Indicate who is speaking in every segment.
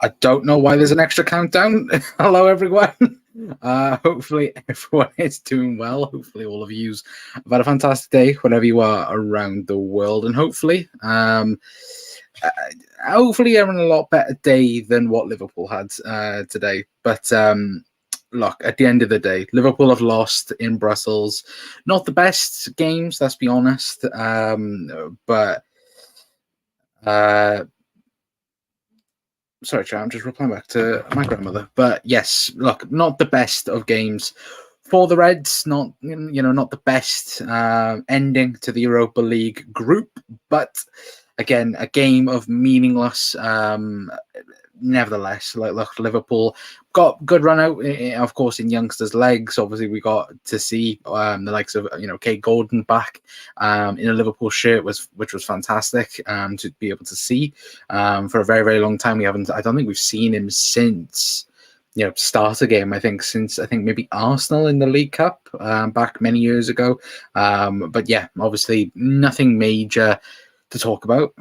Speaker 1: I don't know why there's an extra countdown. Hello, everyone. Hopefully, everyone is doing well. Hopefully, all of you have had a fantastic day wherever you are around the world, and hopefully, hopefully, you're having a lot better day than what Liverpool had today. But look, at the end of the day, Liverpool have lost in Brussels. Not the best games, let's be honest. But sorry, Chad, I'm just replying back to my grandmother. But yes, look, not the best of games for the Reds. Not not the best ending to the Europa League group, but again, a game of meaningless. Nevertheless, look, Liverpool got good run out, of course, in youngsters' legs. Obviously, we got to see the likes of Kate Gordon back in a Liverpool shirt, which was fantastic to be able to see for a very, very long time. I don't think we've seen him since start a game. I think maybe Arsenal in the League Cup back many years ago. But yeah, obviously nothing major to talk about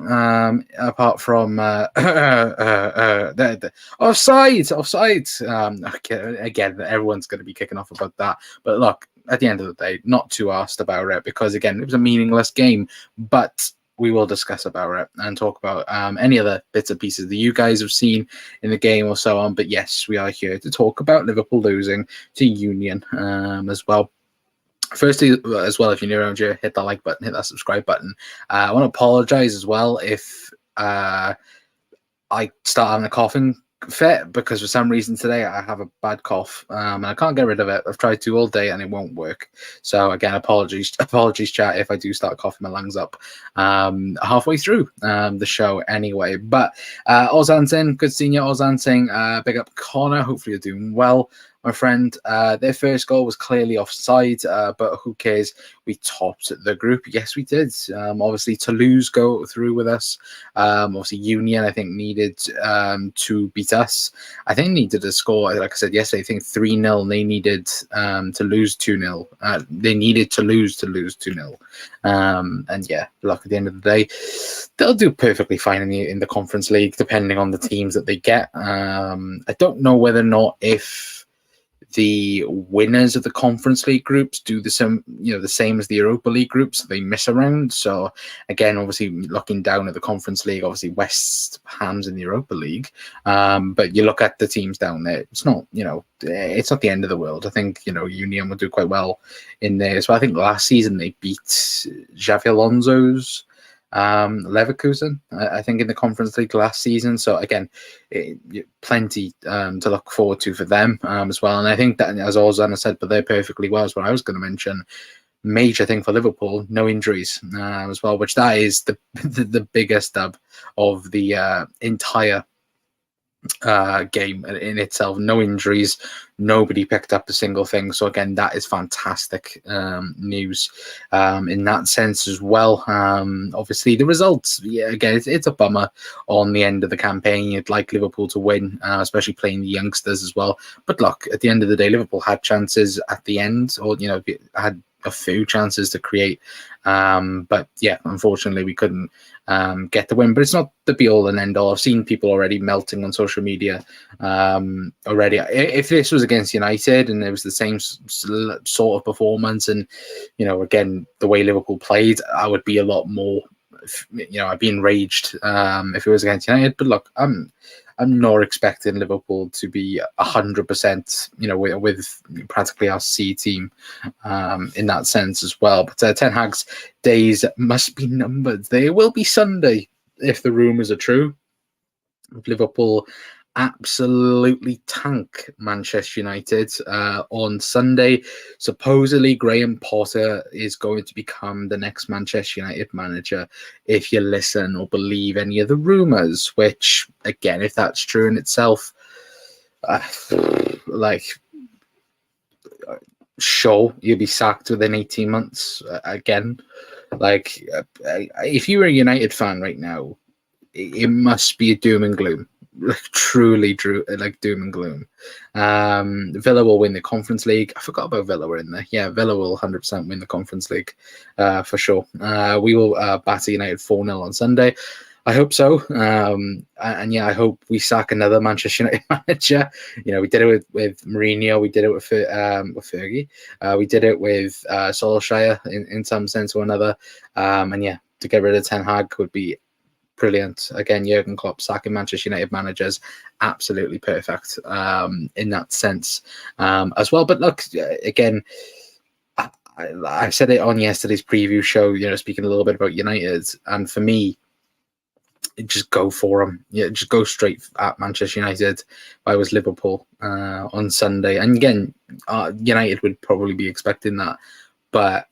Speaker 1: apart from the offside. Okay, again, everyone's going to be kicking off about that, but look, at the end of the day, not too asked about it, because again, it was a meaningless game, but we will discuss about it and talk about any other bits and pieces that you guys have seen in the game or so on. But yes, we are here to talk about Liverpool losing to Union as well. Firstly, as well, if you're new around here, hit that like button, hit that subscribe button. I want to apologize as well if I start having a coughing fit, because for some reason today I have a bad cough and I can't get rid of it. I've tried to all day and it won't work. So again, apologies chat if I do start coughing my lungs up halfway through the show anyway. But Ozan Singh, good seeing you, Ozan Singh. Big up Connor, hopefully you're doing well, my friend. Their first goal was clearly offside, but who cares? We topped the group. Yes, we did. Obviously, Toulouse go through with us. Obviously, Union, I think, needed to beat us. I think needed a score, like I said yesterday, I think 3-0. They needed to lose 2-0. They needed to lose 2-0. And yeah, look, at the end of the day, they'll do perfectly fine in the Conference League, depending on the teams that they get. I don't know whether or not if the winners of the Conference League groups do the same as the Europa League groups. They miss a round. So again, obviously looking down at the Conference League, obviously West Ham's in the Europa League. But you look at the teams down there, it's not it's not the end of the world. I think Union will do quite well in there. So I think last season they beat Xavi Alonso's Leverkusen, I think, in the Conference League last season. So again, plenty to look forward to for them as well. And I think that, as Ozan said, but they're perfectly well, is what I was going to mention. Major thing for Liverpool, no injuries as well, which that is the biggest dub of the entire game in itself. No injuries, nobody picked up a single thing. So again, that is fantastic news in that sense as well. Obviously the results, yeah, again, it's a bummer on the end of the campaign. You'd like Liverpool to win, especially playing the youngsters as well. But look, at the end of the day, Liverpool had chances at the end, or had a few chances to create, but yeah, unfortunately we couldn't get the win. But it's not the be all and end all. I've seen people already melting on social media already. If this was against United and it was the same sort of performance, and again, the way Liverpool played, I would be a lot more, I'd be enraged if it was against United. But look, I'm not expecting Liverpool to be 100%, with practically our C team in that sense as well. But Ten Hag's days must be numbered. They will be Sunday if the rumours are true. Liverpool absolutely tank Manchester United on Sunday. Supposedly Graham Potter is going to become the next Manchester United manager, if you listen or believe any of the rumours, which again, if that's true in itself, sure, you'll be sacked within 18 months again. If you were a United fan right now, it must be a doom and gloom. Truly like doom and gloom. Villa will win the Conference League. I forgot about Villa were in there. Yeah, Villa will 100% win the Conference League for sure. We will batter United 4-0 on Sunday. I hope so. And yeah, I hope we sack another Manchester United manager. We did it with Mourinho. We did it with Fergie. We did it with Solskjaer in some sense or another. And yeah, to get rid of Ten Hag would be brilliant. Again, Jurgen Klopp sacking Manchester United managers, absolutely perfect in that sense as well. But look, again, I said it on yesterday's preview show, speaking a little bit about United, and for me, just go for them. Yeah, just go straight at Manchester United. If I was Liverpool on Sunday, and again, United would probably be expecting that, but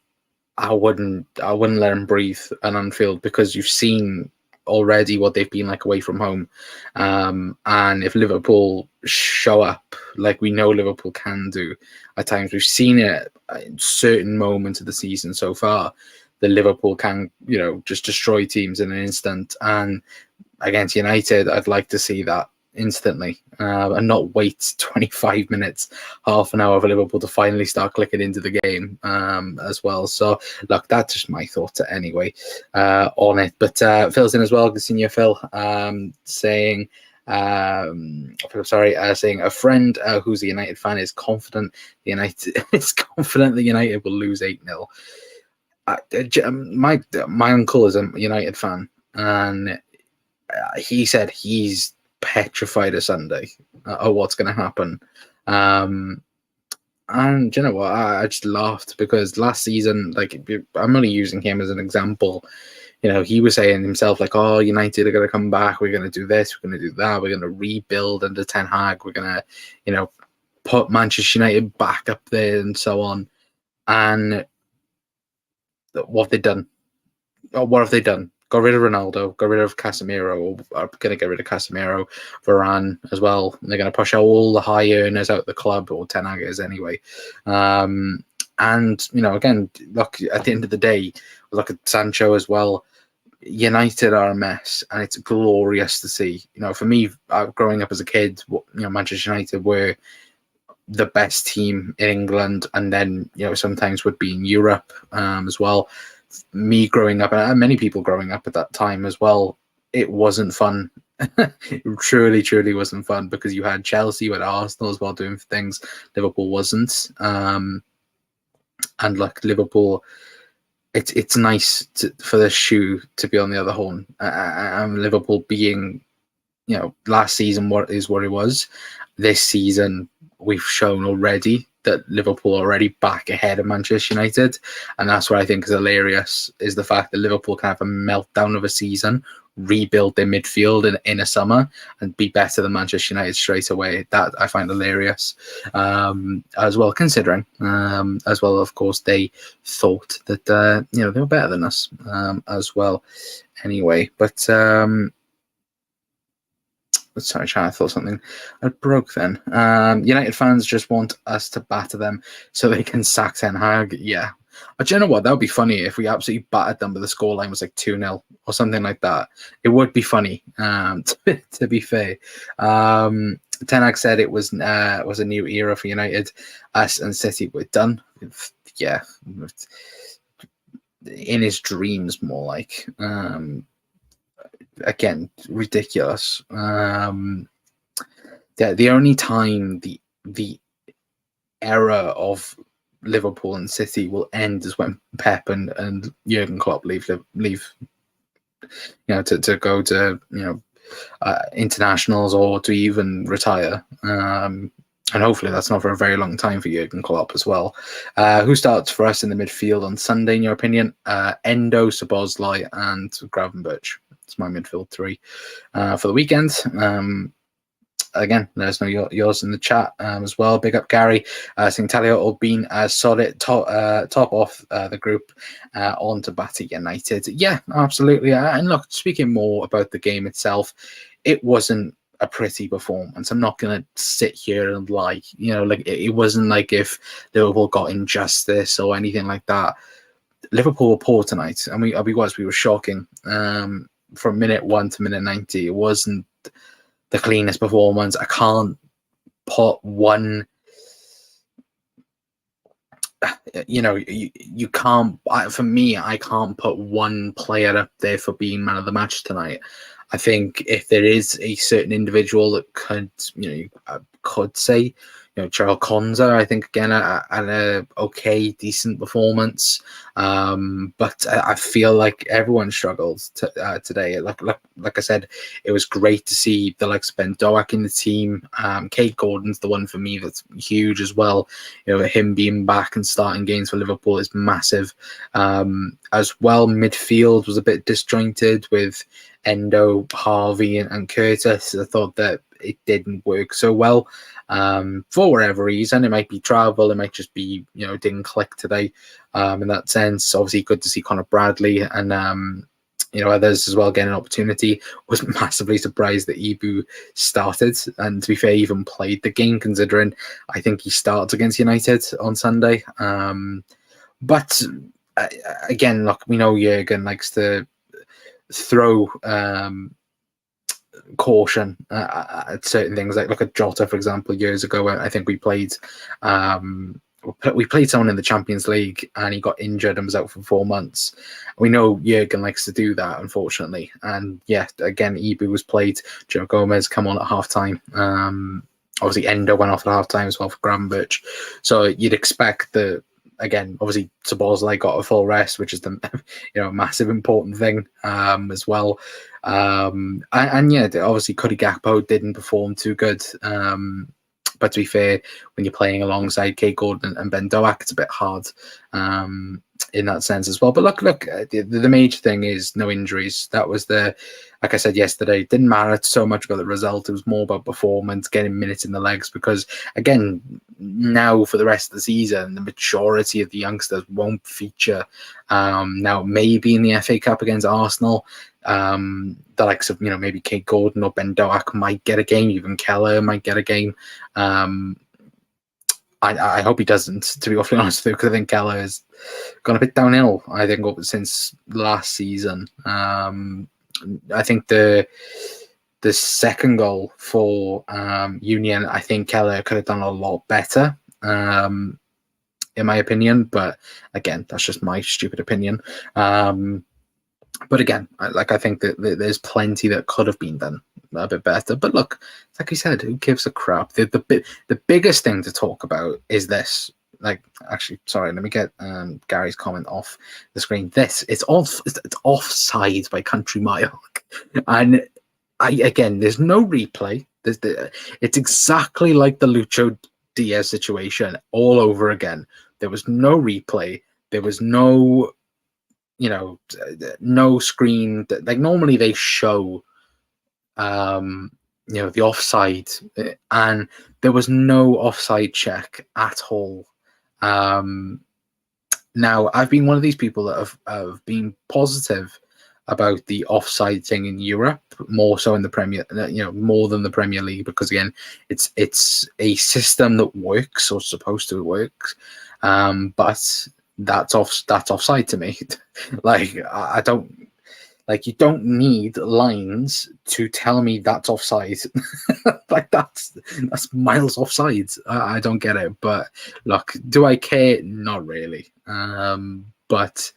Speaker 1: I wouldn't let them breathe an Anfield, because you've seen already what they've been like away from home. And if Liverpool show up like we know Liverpool can do at times, we've seen it in certain moments of the season so far, that Liverpool can, just destroy teams in an instant. And against United, I'd like to see that instantly and not wait 25 minutes, half an hour for Liverpool to finally start clicking into the game as well. So look, that's just my thoughts anyway on it. But Phil's in as well, Senior Phil, saying saying a friend who's a United fan is confident the United will lose 8-0. My uncle is a United fan, and he said he's petrified of Sunday of what's going to happen. And you know what? I just laughed, because last season, like, I'm only using him as an example. He was saying himself, like, oh, United are going to come back. We're going to do this. We're going to do that. We're going to rebuild under Ten Hag. We're going to, put Manchester United back up there and so on. And what have they done? What have they done? Got rid of Ronaldo, got rid of Casemiro, or are going to get rid of Casemiro, Varane as well. And they're going to push out all the high earners out of the club, or Ten Hag is anyway. And, again, look, at the end of the day, look at Sancho as well. United are a mess, and it's glorious to see. For me, growing up as a kid, Manchester United were the best team in England, and then, sometimes would be in Europe as well. Me growing up, and many people growing up at that time as well, it wasn't fun. It truly wasn't fun, because you had Chelsea, you had Arsenal as well doing things. Liverpool wasn't. And like Liverpool, it's nice for the shoe to be on the other horn. And Liverpool being, last season what it was. This season, we've shown already that Liverpool are already back ahead of Manchester United. And that's what I think is hilarious, is the fact that Liverpool can have a meltdown of a season, rebuild their midfield in a summer, and be better than Manchester United straight away. That I find hilarious as well, considering as well, of course, they thought that they were better than us as well anyway. But sorry, I thought something I broke then. United fans just want us to batter them so they can sack Ten Hag. Yeah. But you know what? That would be funny if we absolutely battered them, but the scoreline was like 2-0 or something like that. It would be funny, to be fair. Ten Hag said it was a new era for United. Us and City were done. Yeah. In his dreams, more like. Again, ridiculous. The only time the era of Liverpool and City will end is when Pep and Jurgen Klopp leave to go to internationals, or to even retire. And hopefully that's not for a very long time for Jurgen Klopp as well. Who starts for us in the midfield on Sunday, in your opinion? Endo, Szoboszlai, and Gravenberch. It's my midfield three for the weekend. Again, let us know yours in the chat as well. Big up Gary. Saying Talia or been solid top off the group on to batter United. Yeah, absolutely. And look, speaking more about the game itself, it wasn't a pretty performance. I'm not going to sit here and lie. It wasn't like if Liverpool got injustice or anything like that. Liverpool were poor tonight, and we were shocking. From minute 1 to minute 90, it wasn't the cleanest performance. I can't put one. You can't. For me, I can't put one player up there for being man of the match tonight. I think if there is a certain individual that could, could say, Charles Konza, I think again at a okay, decent performance, but I feel like everyone struggled today. Like I said, it was great to see the likes of Ben Doak in the team. Kate Gordon's the one for me that's huge as well. Him being back and starting games for Liverpool is massive. As well, midfield was a bit disjointed with Endo, Harvey, and Curtis. I thought that it didn't work so well. For whatever reason, it might be travel, it might just be didn't click today. In that sense, obviously good to see Connor Bradley and others as well getting an opportunity. Was massively surprised that Ibu started, and to be fair, even played the game, considering I think he starts against United on Sunday. But again, look, we know Jurgen likes to throw caution at certain things. Like look at Jota, for example, years ago. I think we played someone in the Champions League and he got injured and was out for 4 months. We know Jurgen likes to do that, unfortunately. And yeah, again, Ibu was played. Joe Gomez come on at halftime. Obviously, Endo went off at halftime as well for Gravenberch. So you'd expect that. Again, obviously, Szoboszlai got a full rest, which is the massive important thing as well. And yeah, obviously, Cody Gakpo didn't perform too good. But to be fair, when you're playing alongside Kate Gordon and Ben Doak, it's a bit hard in that sense as well. But look, the major thing is no injuries. That was like I said yesterday, it didn't matter so much about the result. It was more about performance, getting minutes in the legs, because again, now for the rest of the season, the majority of the youngsters won't feature. Now, maybe in the FA Cup against Arsenal, the likes of maybe Kate Gordon or Ben Doak might get a game. Even Keller might get a game. I hope he doesn't, to be awfully honest with you, because I think Keller has gone a bit downhill, I think, since last season. I think the second goal for Union, I think Keller could have done a lot better, in my opinion. But again, that's just my stupid opinion. But again, I think that there's plenty that could have been done a bit better. But look, like I said, who gives a crap? The biggest thing to talk about is this. Actually, sorry, let me get Gary's comment off the screen. It's offside by country mile, and again, there's no replay. It's exactly like the Lucho Diaz situation all over again. There was no replay. There was no no screen. Like normally they show the offside, and there was no offside check at all. Now, I've been one of these people that have been positive about the offside thing in Europe, more so in the Premier, more than the Premier League, because again, it's a system that works or supposed to work, but that's offside to me. I don't. You don't need lines to tell me that's offside. That's miles offside. I don't get it. But look, do I care? Not really. But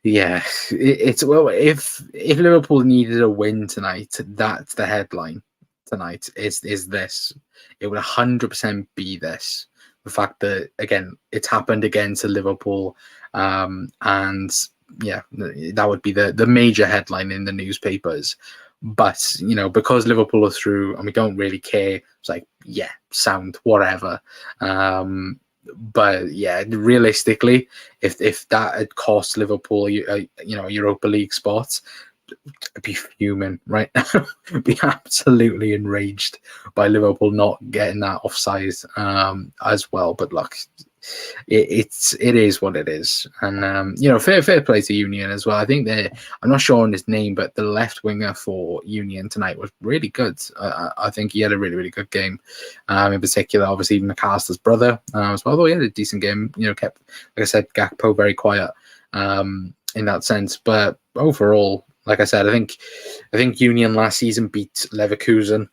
Speaker 1: yeah, it's if Liverpool needed a win tonight, that's the headline tonight. Is this? It would 100% be this. The fact that again, it's happened again to Liverpool, and yeah, that would be the major headline in the newspapers. But because Liverpool are through and we don't really care, it's sound whatever. But yeah, realistically, if that had cost Liverpool a Europa League spot, I'd be fuming right now. I'd be absolutely enraged by Liverpool not getting that offside as well. But look, it is what it is, and fair play to Union as well. I think I'm not sure on his name, but the left winger for Union tonight was really good. I think he had a really, really good game. In particular, obviously McAllister's brother as well. Although he had a decent game, kept, like I said, Gakpo very quiet in that sense. But overall, like I said, I think Union last season beat Leverkusen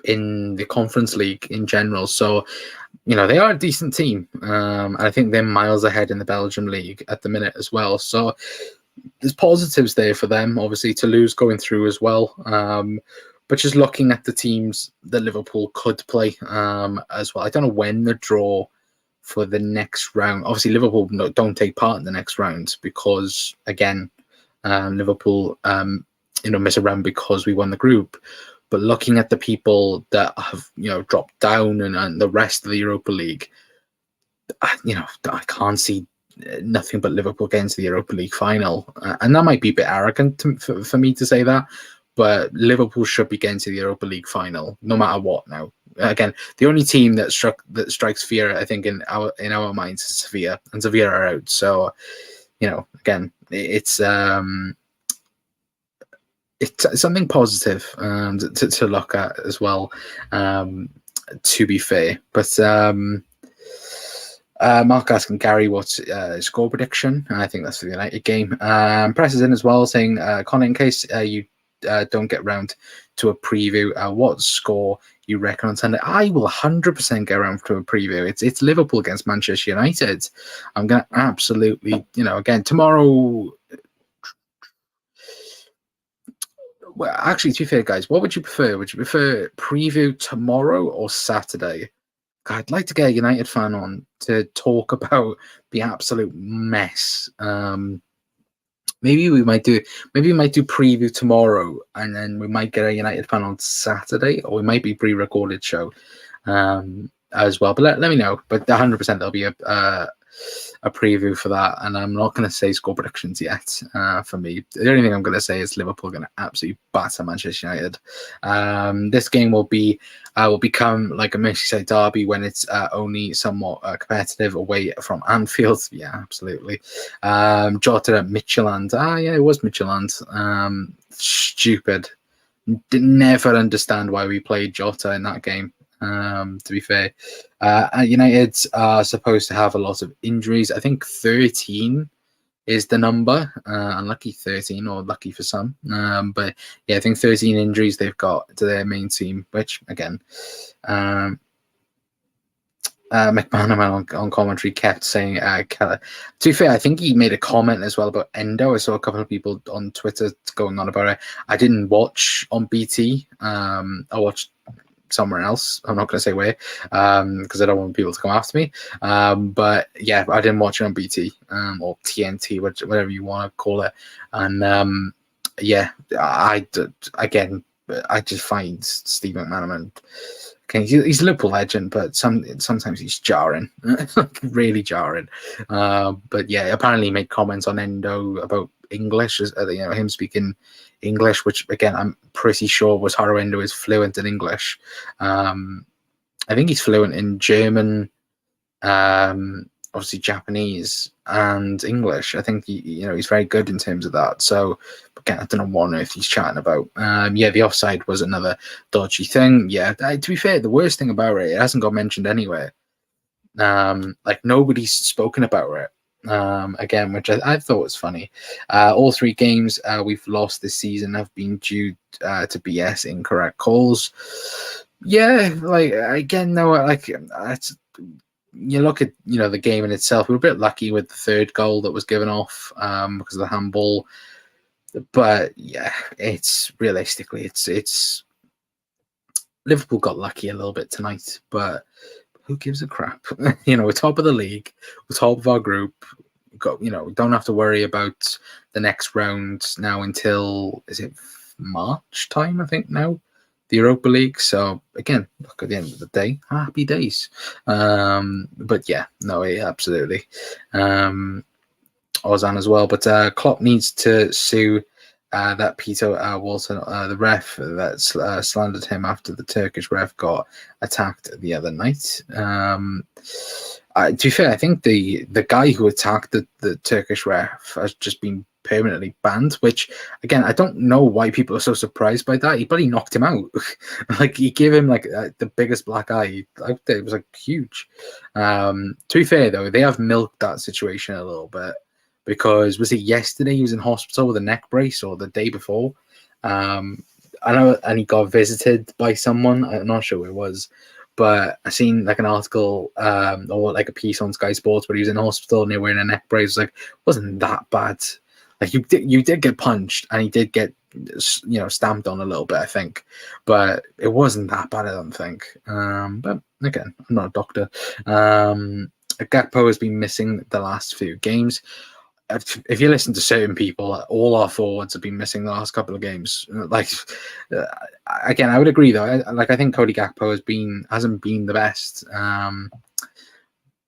Speaker 1: in the Conference League in general. So, they are a decent team. I think they're miles ahead in the Belgium League at the minute as well. So, there's positives there for them, obviously, to lose going through as well. But just looking at the teams that Liverpool could play as well. I don't know when the draw for the next round. Obviously, Liverpool don't take part in the next round because, again, Liverpool, miss a round because we won the group. But looking at the people that have, dropped down and the rest of the Europa League, I can't see nothing but Liverpool getting to the Europa League final. And that might be a bit arrogant for me to say that, but Liverpool should be getting to the Europa League final no matter what now. Again, the only team that strikes fear, I think, in our minds is Sevilla, and Sevilla are out. So, again, it's something positive to look at as well, to be fair. But Mark asking Gary what's score prediction. I think that's for the United game. Press is in as well saying, Connor, in case you don't get round to a preview, what score you reckon on Sunday? I will 100% get around to a preview. It's Liverpool against Manchester United. I'm going to absolutely, again, tomorrow. Well, actually, to be fair, guys, what would you prefer? Would you prefer preview tomorrow or Saturday? I'd like to get a United fan on to talk about the absolute mess. Maybe we might do preview tomorrow, and then we might get a United fan on Saturday, or we might be pre-recorded show as well. But let me know. But 100% there'll be a preview for that, and I'm not going to say score predictions yet. For me, the only thing I'm going to say is Liverpool going to absolutely batter Manchester United. This game will become like a Merseyside derby when it's only somewhat competitive away from Anfield. Yeah, absolutely. Jota at Midtjylland. Yeah, it was Midtjylland. Stupid. Did never understand why we played Jota in that game. To be fair, United are supposed to have a lot of injuries. I think 13 is the number. Unlucky 13, or lucky for some. But yeah, I think 13 injuries they've got to their main team, which again, McManaman on commentary kept saying Keller. To be fair, I think he made a comment as well about Endo. I saw a couple of people on Twitter going on about it. I didn't watch on BT. I watched somewhere else. I'm not going to say where, because I don't want people to come after me. But yeah, I didn't watch it on BT or TNT, whatever you want to call it. And yeah, I just find Steve McManaman. Okay, he's a Liverpool legend, but sometimes he's jarring, really jarring. But yeah, apparently he made comments on Endo about English, him speaking English, which again I'm pretty sure was Haru Endo is fluent in English. I think he's fluent in German, obviously Japanese and English. I think he's very good in terms of that. So again, I don't know what on earth he's chatting about. Yeah, the offside was another dodgy thing. Yeah, to be fair, the worst thing about it hasn't got mentioned anywhere. Like nobody's spoken about it. Again, which I thought was funny. All three games we've lost this season have been due to BS incorrect calls. Yeah, like again, no, like you look at the game in itself. We were a bit lucky with the third goal that was given off because of the handball. But yeah, it's realistically, it's Liverpool got lucky a little bit tonight, but who gives a crap? We're top of the league, we're top of our group. We don't have to worry about the next round now until, is it March time? I think now, the Europa League. So again, look, at the end of the day, happy days. But yeah, no, absolutely. Ozan as well, but Klopp needs to sue that Peter Walton, the ref that slandered him after the Turkish ref got attacked the other night. To be fair, I think the guy who attacked the Turkish ref has just been permanently banned, which again, I don't know why people are so surprised by that. He bloody knocked him out. Like he gave him like the biggest black eye out there. It was like huge. To be fair though, they have milked that situation a little bit. Because was it yesterday he was in hospital with a neck brace, or the day before? I know, and he got visited by someone. I'm not sure who it was, but I seen like an article or like a piece on Sky Sports where he was in hospital and they were wearing a neck brace. It was like, wasn't that bad. Like you did get punched, and he did get stamped on a little bit, I think, but it wasn't that bad, I don't think. But again, I'm not a doctor. Gakpo has been missing the last few games. If you listen to certain people, all our forwards have been missing the last couple of games. Like, again, I would agree though. I think Cody Gakpo hasn't been the best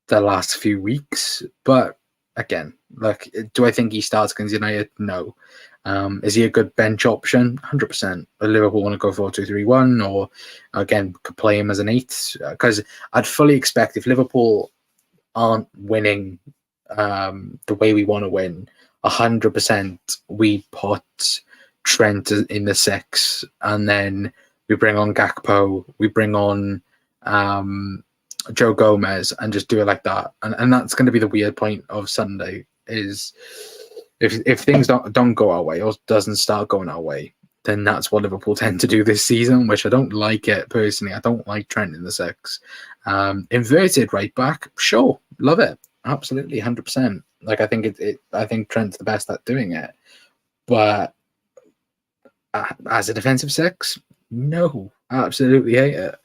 Speaker 1: the last few weeks. But again, like, do I think he starts against United? No. Is he a good bench option? 100%. Liverpool want to go 4-2-3-1, or again could play him as an 8, because I'd fully expect if Liverpool aren't winning the way we want to win, 100% we put Trent in the 6, and then we bring on Gakpo, we bring on Joe Gomez, and just do it like that. And that's going to be the weird point of Sunday, is if things don't go our way, or doesn't start going our way, then that's what Liverpool tend to do this season, which I don't like it personally. I don't like Trent in the 6. Inverted right back, sure, love it, absolutely, 100%. Like, I think I think Trent's the best at doing it, but as a defensive 6, no, I absolutely hate it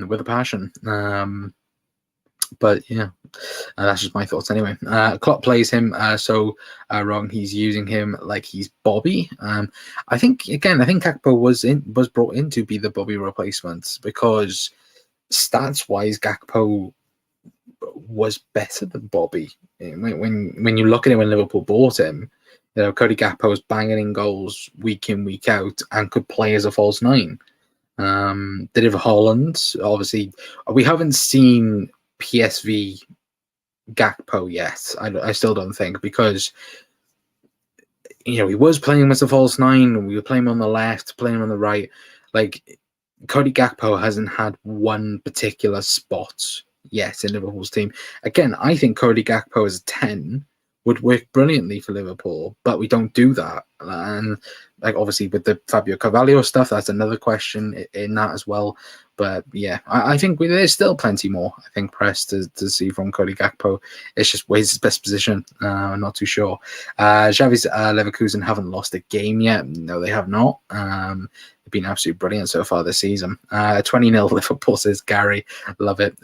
Speaker 1: with a passion. But yeah, that's just my thoughts anyway. Klopp plays him so wrong. He's using him like he's Bobby. I think Gakpo was brought in to be the Bobby replacement, because stats wise, Gakpo was better than Bobby. When you look at him when Liverpool bought him, Cody Gakpo was banging in goals week in, week out, and could play as a false 9. Did it for Holland. Obviously, we haven't seen PSV Gakpo yet. I still don't think, because he was playing as a false 9. We were playing him on the left, playing him on the right. Like, Cody Gakpo hasn't had one particular spot yet in Liverpool's team. Again, I think Cody Gakpo as a 10 would work brilliantly for Liverpool, but we don't do that. And like, obviously with the Fabio Carvalho stuff, that's another question in that as well. But yeah, I think there's still plenty more, I think, press to see from Cody Gakpo. It's just where's his best position. I'm not too sure. Xavi's Leverkusen haven't lost a game yet. No, they have not. They've been absolutely brilliant so far this season. 20-0 Liverpool, says Gary. Love it.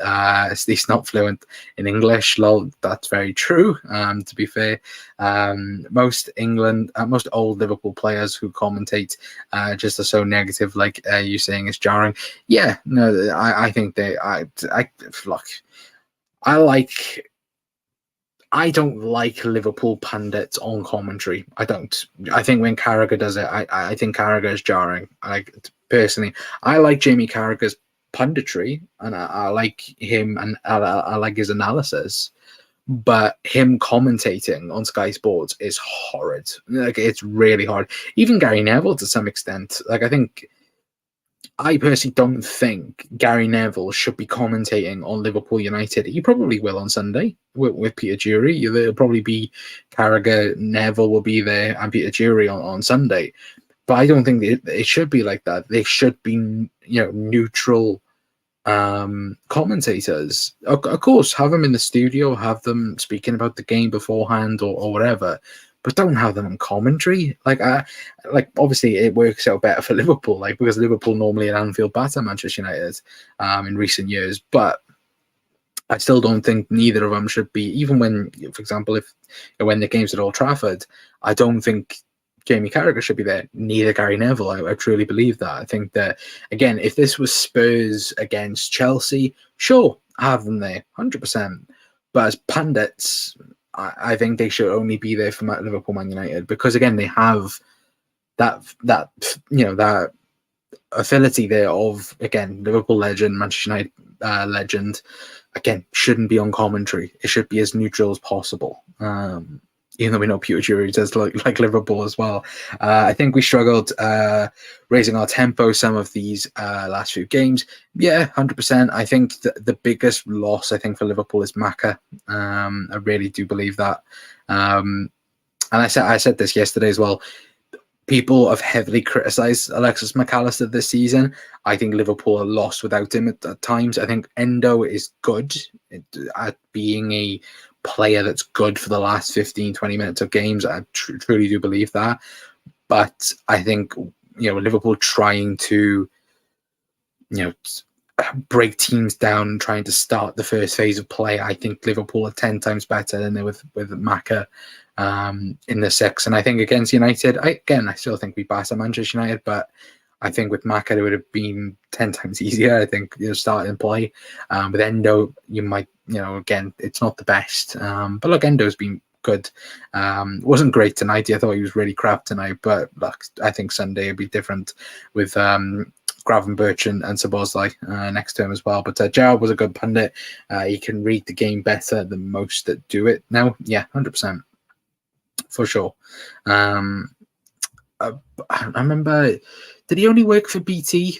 Speaker 1: He's not fluent in English. Lol, that's very true, to be fair. Most old Liverpool players who commentate just are so negative, like you saying, it's jarring. Yeah, no, I think look, I don't like Liverpool pundits on commentary. I don't. I think when Carragher does it, I think Carragher is jarring. Personally, I like Jamie Carragher's punditry, and I like him, and I like his analysis. But him commentating on Sky Sports is horrid. Like, it's really hard. Even Gary Neville, to some extent. Like, I personally don't think Gary Neville should be commentating on Liverpool United. He probably will on Sunday with Peter Drury. There'll probably be Carragher, Neville will be there, and Peter Drury on Sunday. But I don't think it should be like that. They should be, neutral commentators. Of course, have them in the studio, have them speaking about the game beforehand or whatever. But don't have them on commentary. Like obviously it works out better for Liverpool, because Liverpool normally at Anfield batter Manchester United in recent years. But I still don't think neither of them should be, even when, for example, when the game's at Old Trafford, I don't think Jamie Carragher should be there. Neither Gary Neville. I truly believe that. I think that, again, if this was Spurs against Chelsea, sure, have them there, 100%. But as pundits, I think they should only be there for Liverpool Man United, because again they have that affinity there of, again, Liverpool legend, Manchester United legend. Again, shouldn't be on commentary. It should be as neutral as possible. Even though we know Peter Drury does like Liverpool as well. I think we struggled raising our tempo some of these last few games. Yeah, 100%. I think the biggest loss, I think, for Liverpool is Maka. I really do believe that. And I said this yesterday as well. People have heavily criticised Alexis McAllister this season. I think Liverpool are lost without him at times. I think Endo is good at being a player that's good for the last 15, 20 minutes of games. I truly do believe that. But I think, Liverpool trying to, break teams down and trying to start the first phase of play. I think Liverpool are 10 times better than they with Maka in the 6. And I think against United, I still think we passed Manchester United, but I think with Maka it would have been 10 times easier. I think starting play. With Endo, you might, again, it's not the best. But look, Endo's been good. Wasn't great tonight. I thought he was really crap tonight. But look, I think Sunday will be different with Gravenberch and Szoboszlai next term as well. But Gerrard was a good pundit. He can read the game better than most that do it now. Yeah, 100%. For sure. I remember, did he only work for BT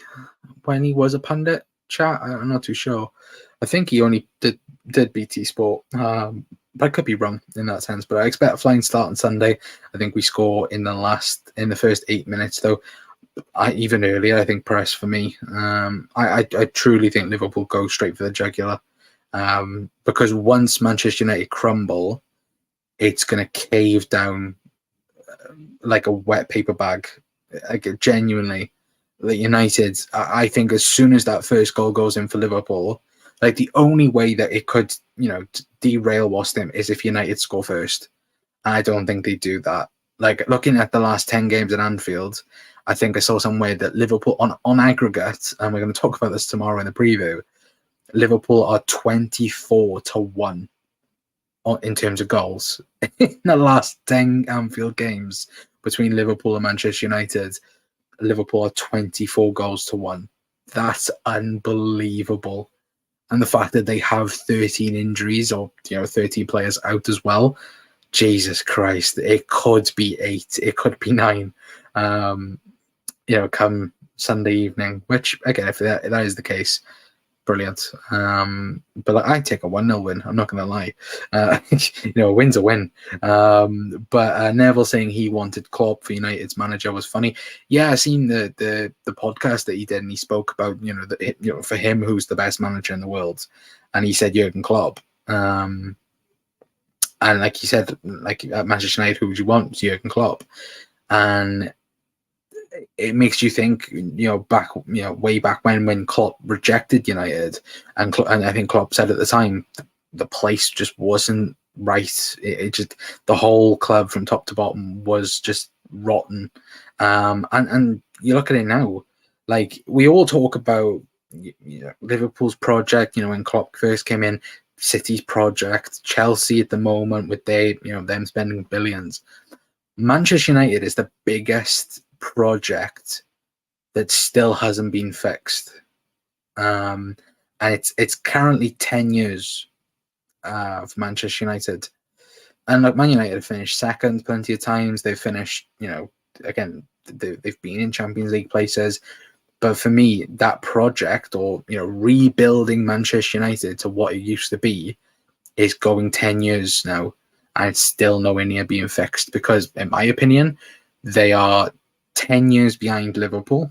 Speaker 1: when he was a pundit? Chat? I'm not too sure. I think he only did BT Sport. But I could be wrong in that sense. But I expect a flying start on Sunday. I think we score in the first 8 minutes, though. Even earlier, I think press for me. I truly think Liverpool go straight for the jugular, because once Manchester United crumble, it's going to cave down like a wet paper bag. Like, genuinely, the United. I think as soon as that first goal goes in for Liverpool, like the only way that it could, derail West Ham is if United score first. I don't think they do that. Like, looking at the last 10 games at Anfield, I think I saw somewhere that Liverpool on aggregate, and we're going to talk about this tomorrow in the preview, Liverpool are 24-1 in terms of goals in the last 10 Anfield games between Liverpool and Manchester United. Liverpool are 24 goals to 1. That's unbelievable. And the fact that they have 13 injuries, or 13 players out as well, Jesus Christ, it could be 8, it could be 9. Come Sunday evening, which, again, if that is the case, brilliant. But I take a 1-0 win, I'm not going to lie. A win's a win. But Neville saying he wanted Klopp for United's manager was funny. Yeah, I seen the podcast that he did, and he spoke about, for him, who's the best manager in the world. And he said Jurgen Klopp. And like he said, like at Manchester United, who would you want? Jurgen Klopp. And it makes you think, way back when Klopp rejected United, and I think Klopp said at the time, the place just wasn't right. It just, the whole club from top to bottom was just rotten. And you look at it now, like we all talk about Liverpool's project, when Klopp first came in, City's project, Chelsea at the moment with them spending billions. Manchester United is the biggest project that still hasn't been fixed, and it's currently 10 years for Manchester United. And like, Man United have finished second plenty of times. They've finished, again, they've been in Champions League places. But for me, that project, or rebuilding Manchester United to what it used to be, is going 10 years now, and it's still nowhere near being fixed, because in my opinion, they are 10 years behind Liverpool,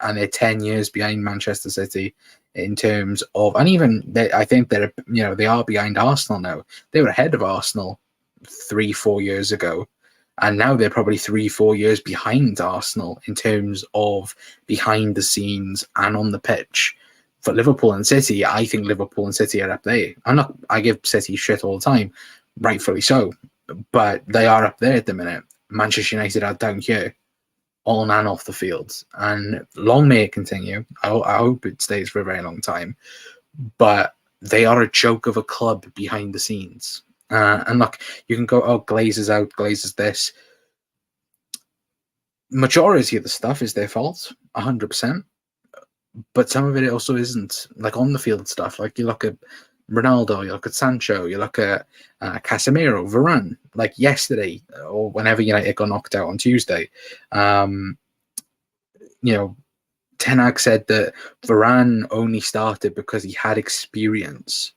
Speaker 1: and they're 10 years behind Manchester City in terms of, and even I think they're, they are behind Arsenal now. They were ahead of Arsenal 3-4 years ago, and now they're probably 3-4 years behind Arsenal in terms of behind the scenes and on the pitch. For Liverpool and City, I think Liverpool and City are up there. I give City shit all the time, rightfully so, but they are up there at the minute. Manchester United are down here, on and off the field, and long may it continue. I hope it stays for a very long time, but they are a joke of a club behind the scenes. And look, you can go, oh, Glazer's out, Glazer's this. Majority of the stuff is their fault, 100%. But some of it also isn't. Like on the field stuff, like you look at Ronaldo, you look at Sancho, you look at Casemiro, Varane. Like yesterday, or whenever United got knocked out on Tuesday, Ten Hag said that Varane only started because he had experience.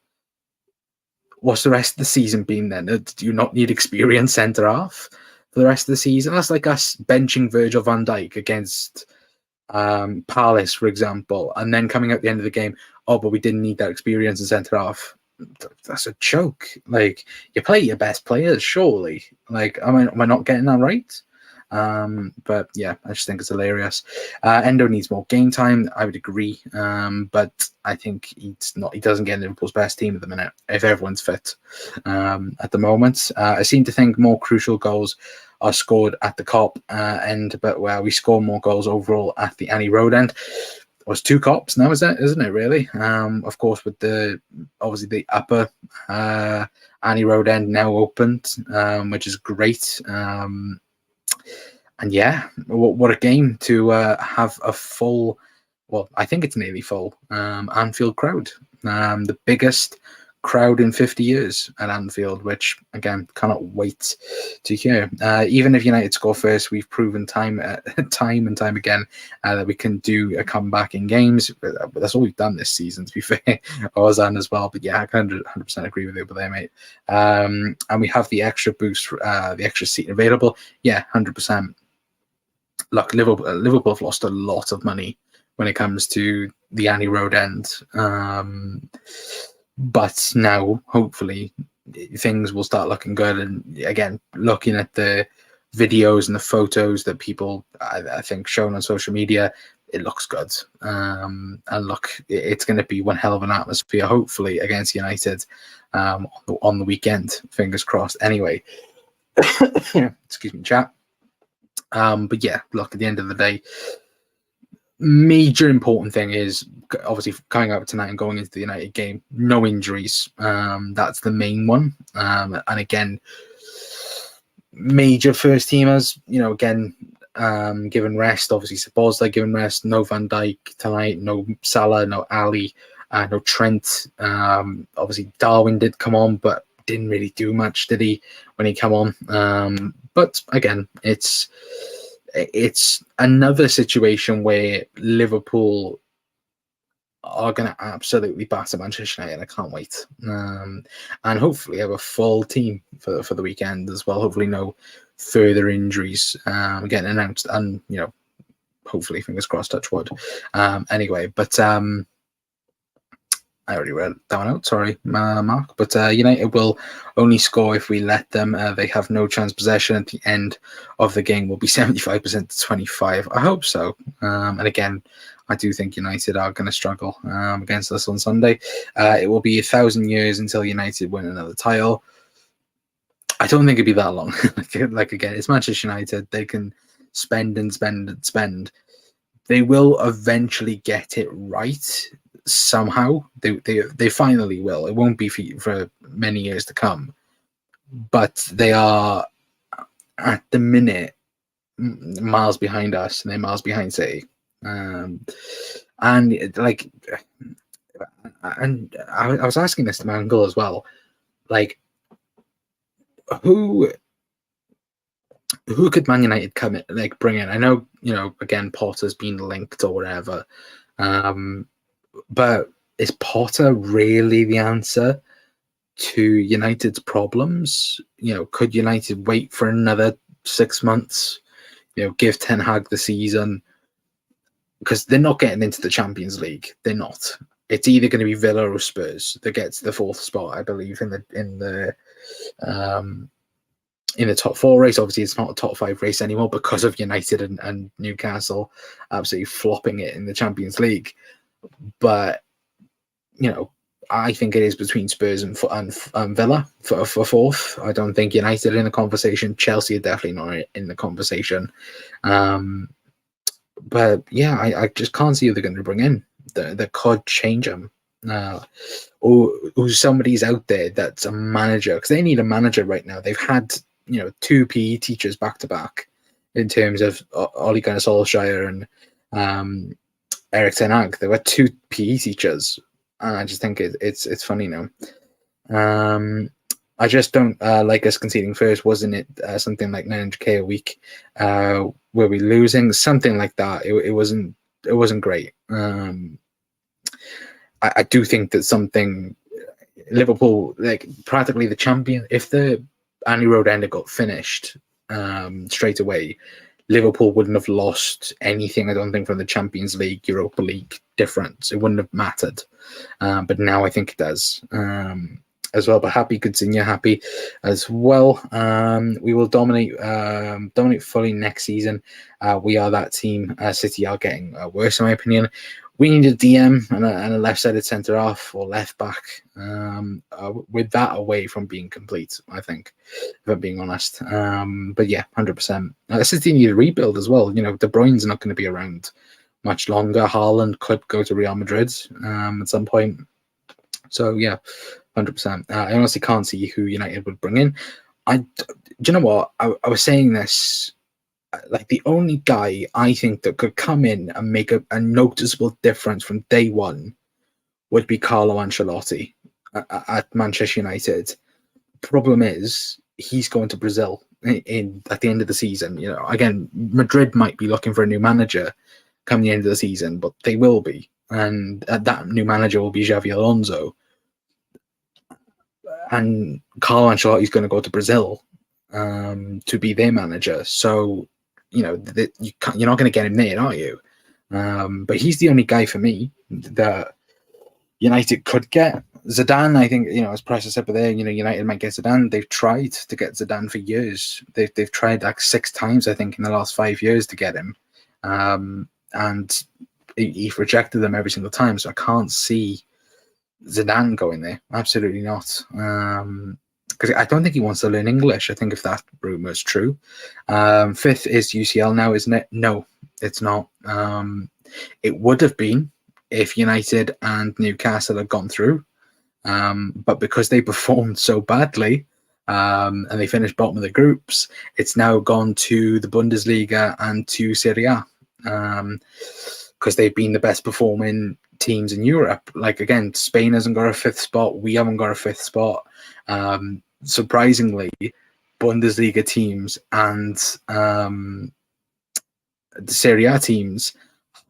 Speaker 1: What's the rest of the season been then? Do you not need experience centre half for the rest of the season? That's like us benching Virgil van Dijk against Palace, for example, and then coming at the end of the game, oh, but we didn't need that experience in centre half. that's a joke. Like, you play your best players, surely. Like, am I not getting that right? But yeah, I just think it's hilarious. Endo needs more game time. I would agree. But I think he doesn't get Liverpool's best team at the minute if everyone's fit. At the moment, I seem to think more crucial goals are scored at the Kop end, but where we score more goals overall at the Annie Road end. It was 2 Kops now, isn't it? Really? Of course, with obviously the upper Annie Road end now opened, which is great. And yeah, what a game to have a full, well, I think it's nearly full, Anfield crowd. The biggest crowd in 50 years at Anfield, which, again, cannot wait to hear. Even if United score first, we've proven time and time again that we can do a comeback in games. But that's all we've done this season, to be fair. Ozan as well. But yeah, I 100% agree with you over there, mate. And we have the extra boost, the extra seat available. Yeah, 100%. Look, Liverpool have lost a lot of money when it comes to the Annie Road end. But now, hopefully, things will start looking good. And again, looking at the videos and the photos that people, I think, shown on social media, it looks good. And look, it's going to be one hell of an atmosphere, hopefully, against United on the weekend. Fingers crossed. Anyway, excuse me, chat. But yeah, look, at the end of the day, major important thing is obviously coming out tonight and going into the United game, no injuries. That's the main one. And again, major first teamers, again, given rest. Obviously, Szoboszlai given rest. No Van Dijk tonight. No Salah. No Ali. No Trent. Obviously, Darwin did come on, but didn't really do much, did he, when he came on? But again, it's another situation where Liverpool are going to absolutely batter Manchester United. I can't wait. And hopefully have a full team for the weekend as well. Hopefully no further injuries getting announced. And, hopefully, fingers crossed, touch wood. Anyway, but I already read that one out. Sorry, Mark. But United will only score if we let them. They have no chance possession at the end of the game. Will be 75% to 25. I hope so. And again, I do think United are going to struggle against us on Sunday. It will be 1,000 years until United win another title. I don't think it'd be that long. like again, it's Manchester United. They can spend and spend and spend. They will eventually get it right. Somehow they finally will. It won't be for many years to come, but they are at the minute miles behind us, and they're miles behind City. And I was asking this to my uncle as well, like who could Man United come in, like bring in? I know again Potter's been linked or whatever. But is Potter really the answer to United's problems? Could United wait for another 6 months? Give Ten Hag the season, because they're not getting into the Champions League. They're not. It's either going to be Villa or Spurs that gets the 4th spot, I believe, in the top 4 race. Obviously, it's not a top 5 race anymore because of United and Newcastle absolutely flopping it in the Champions League. But I think it is between Spurs and Villa for 4th. I don't think United are in the conversation. Chelsea are definitely not in the conversation. But yeah, I just can't see who they're going to bring in that could change them. Or somebody's out there that's a manager, because they need a manager right now. They've had 2 PE teachers back to back in terms of Ole Gunnar Solskjaer and Erik Ten Hag. There were 2 PE teachers, and I just think it's funny now. I just don't like us conceding first. Wasn't it something like 900k a week? Were we losing something like that? It wasn't great. I do think that something Liverpool, like practically the champion, if the Annie Road end got finished straight away, Liverpool wouldn't have lost anything, I don't think, from the Champions League, Europa League difference. It wouldn't have mattered. But now I think it does as well. But happy, Coutinho, happy as well. We will dominate fully next season. We are that team. City are getting worse, in my opinion. We need a DM and a left-sided centre-half or left-back with that away from being complete, I think, if I'm being honest. But yeah, 100%. City need a rebuild as well. De Bruyne's not going to be around much longer. Haaland could go to Real Madrid at some point. So yeah, 100%. I honestly can't see who United would bring in. Do you know what? I was saying this. Like, the only guy I think that could come in and make a noticeable difference from day one would be Carlo Ancelotti at Manchester United. Problem is, he's going to Brazil at the end of the season. Again, Madrid might be looking for a new manager come the end of the season, but they will be. And that new manager will be Xavi Alonso. And Carlo Ancelotti is going to go to Brazil to be their manager. So, you're not going to get him there, are you? But he's the only guy for me that United could get. Zidane, I think, as Price said, but there, United might get Zidane. They've tried to get Zidane for years. They've tried like 6 times, I think, in the last 5 years to get him. And he's rejected them every single time. So I can't see Zidane going there. Absolutely not. Because I don't think he wants to learn English. I think if that rumor is true. 5th is UCL now, isn't it? No, it's not. It would have been if United and Newcastle had gone through. But because they performed so badly and they finished bottom of the groups, it's now gone to the Bundesliga and to Serie A because they've been the best performing teams in Europe. Like, again, Spain hasn't got a 5th spot. We haven't got a 5th spot. Surprisingly, Bundesliga teams and the Serie A teams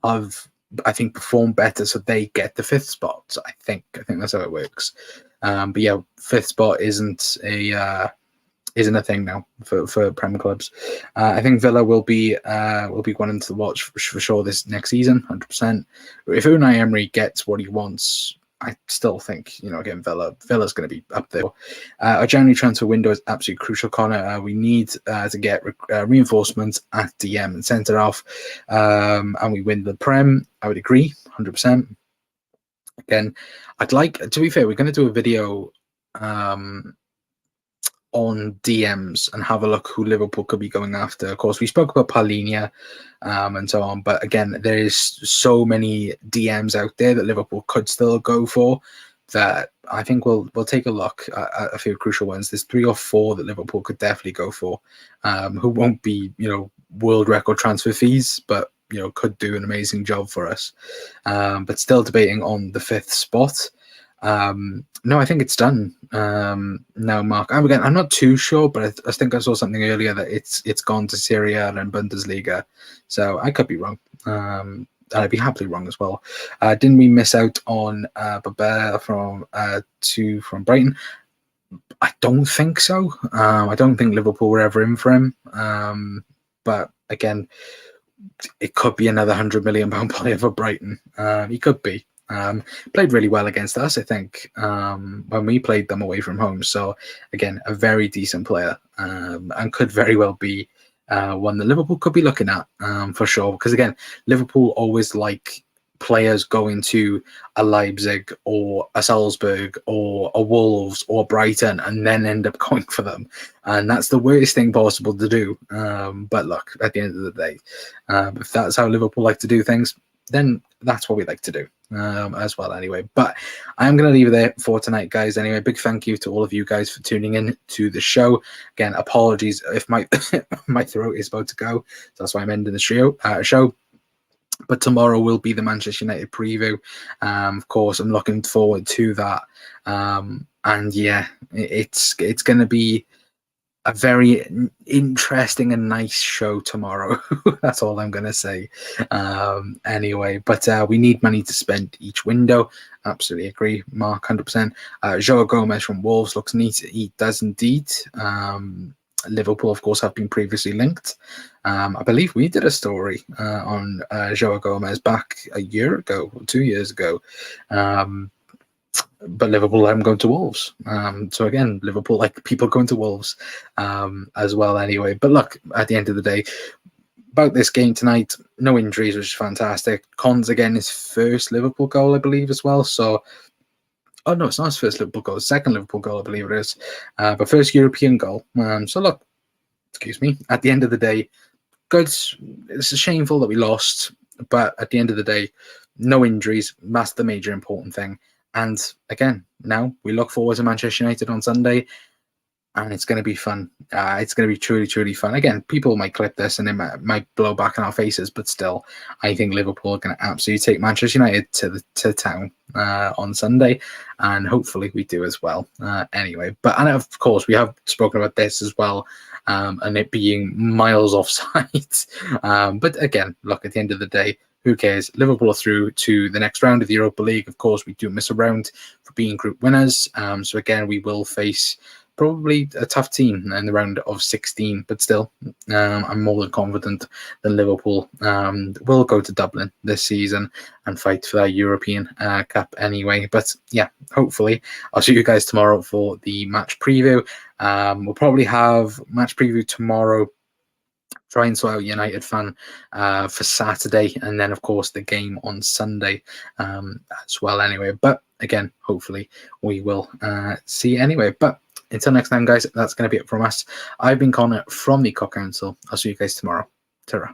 Speaker 1: have, I think, performed better, so they get the 5th spot. I think that's how it works. But yeah, 5th spot isn't a thing now for Premier clubs. I think Villa will be one to watch for sure this next season, 100%. If Unai Emery gets what he wants, I still think, again, Villa's going to be up there. Our January transfer window is absolutely crucial, Connor. We need to get reinforcements at DM and centre half, and we win the Prem. I would agree, 100%. Again, I'd like, to be fair, we're going to do a video on DMs and have a look who Liverpool could be going after. Of course, we spoke about Paulinho and so on, but again, there is so many DMs out there that Liverpool could still go for that I think we'll take a look at a few crucial ones. There's 3 or 4 that Liverpool could definitely go for, who won't be, world record transfer fees, but could do an amazing job for us. But still debating on the 5th spot. No, I think it's done now, Mark. Again, I'm not too sure, but I think I saw something earlier that it's gone to Serie A and Bundesliga, so I could be wrong. I'd be happily wrong as well. Didn't we miss out on Babel from Brighton? I don't think so. I don't think Liverpool were ever in for him. But again, it could be another £100 million player for Brighton. He could be. Played really well against us, I think, when we played them away from home. So again, a very decent player, and could very well be one that Liverpool could be looking at for sure. Because again, Liverpool always like players going to a Leipzig or a Salzburg or a Wolves or Brighton and then end up going for them, and that's the worst thing possible to do. But look, at the end of the day, if that's how Liverpool like to do things, then that's what we like to do as well anyway. But I'm going to leave it there for tonight, guys. Anyway, big thank you to all of you guys for tuning in to the show. Again, apologies if my my throat is about to go, so that's why I'm ending the show. But tomorrow will be the Manchester United preview. Of course, I'm looking forward to that. And yeah, it's going to be a very interesting and nice show tomorrow. That's all I'm going to say. Anyway, but we need money to spend each window. Absolutely agree, Mark, 100%. Joao Gomez from Wolves looks neat. He does indeed. Liverpool, of course, have been previously linked. I believe we did a story on Joao Gomez back a year ago, or 2 years ago. But Liverpool let him go to Wolves. So again, Liverpool like people going to Wolves as well anyway. But look, at the end of the day, about this game tonight, no injuries, which is fantastic. Cons again his first Liverpool goal, I believe, as well. So, oh no, it's not his first Liverpool goal, second Liverpool goal, I believe it is. But first European goal. So look, excuse me. At the end of the day, good. It's shameful that we lost, but at the end of the day, no injuries. That's the major important thing. And again, now we look forward to Manchester United on Sunday, and it's going to be fun. It's going to be truly, truly fun. Again, people might clip this and it might blow back in our faces, but still, I think Liverpool are going to absolutely take Manchester United to town on Sunday, and hopefully we do as well. Anyway, and of course, we have spoken about this as well, and it being miles offside. But again, look, at the end of the day, who cares? Liverpool are through to the next round of the Europa League. Of course, we do miss a round for being group winners. So again, we will face probably a tough team in the round of 16. But still, I'm more than confident that Liverpool will go to Dublin this season and fight for that European Cup anyway. But yeah, hopefully, I'll see you guys tomorrow for the match preview. We'll probably have match preview tomorrow. Try and sort out United fan for Saturday, and then of course the game on Sunday as well anyway. But again, hopefully we will see anyway. But until next time, guys, that's going to be it from us. I've been Connor from the Cock Council. I'll see you guys tomorrow. Ta-ra.